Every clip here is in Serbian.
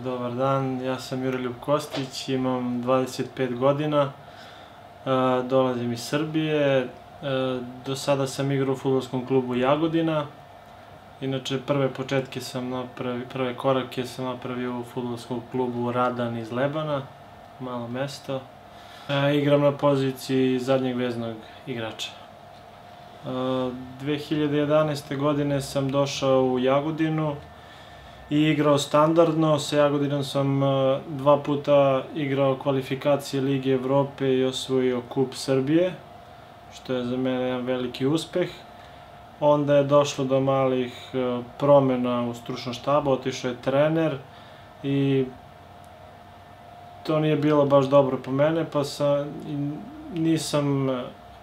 Dobar dan, ja sam Miroljub Kostić, imam 25 godina, dolazim iz Srbije. Do sada sam igrao u fudbalskom klubu Jagodina. Inače, prve korake sam napravio u fudbalskom klubu Radan iz Lebana, malo mesto. Igram na poziciji zadnjeg veznog igrača. 2011. godine sam došao u Jagodinu i igrao standardno. Sa Jagodinom sam 2 puta igrao kvalifikacije Lige Evrope i osvojio Kup Srbije, što je za mene jedan veliki uspeh. Onda je došlo do malih promena u stručnom štabu, otišao je trener i to nije bilo baš dobro po mene, pa nisam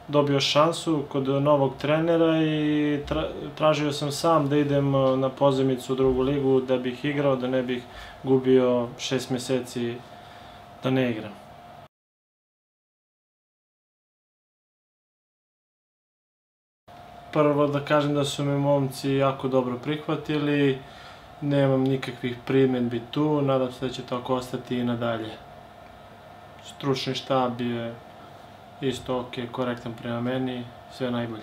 dobio šansu kod novog trenera i tražio sam sam da idem na pozajmicu u drugu ligu da bih igrao, da ne bih gubio 6 meseci da ne igram. Prvo da kažem da su me momci jako dobro prihvatili, nemam nikakvih primedbi tu, nadam se da će tako ostati i nadalje. Stručni štab je isto ok, korektan prema meni, sve najbolje.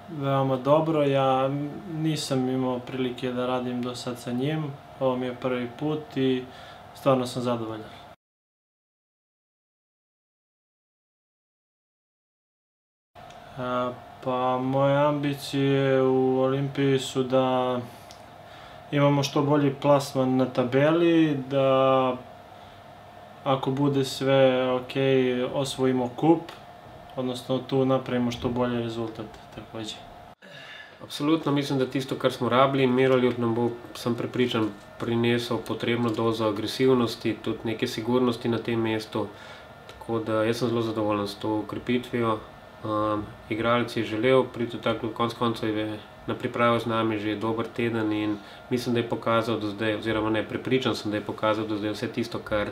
Veoma dobro, ja nisam imao prilike da radim do sad sa njim, ovo mi je prvi put i stvarno sam zadovoljan. Pa moje ambicije u Olimpiji su da imamo što bolji plasman na tabeli, da ako bude sve ok, osvojimo kup, odnosno tu napravimo što bolji rezultat takođe. Absolutno mislim da tisto, kar smo rabili, in Miroljub nam bo, sem prepričan, prinesel potrebno dozo agresivnosti, tudi neke sigurnosti na tem mestu, tako da jaz sem zelo zadovoljen s to ukrepitvijo. Igralec je želel priti v tak klub, konec koncev je na pripravi z nami že dober teden in mislim, da je pokazal do zdaj, oziroma ne, prepričan sem, da je pokazal do zdaj vse tisto, kar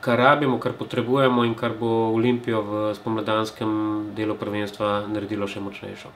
rabimo, kar potrebujemo in kar bo Olimpijo v spomladanskem delu prvenstva naredilo še močnejšo.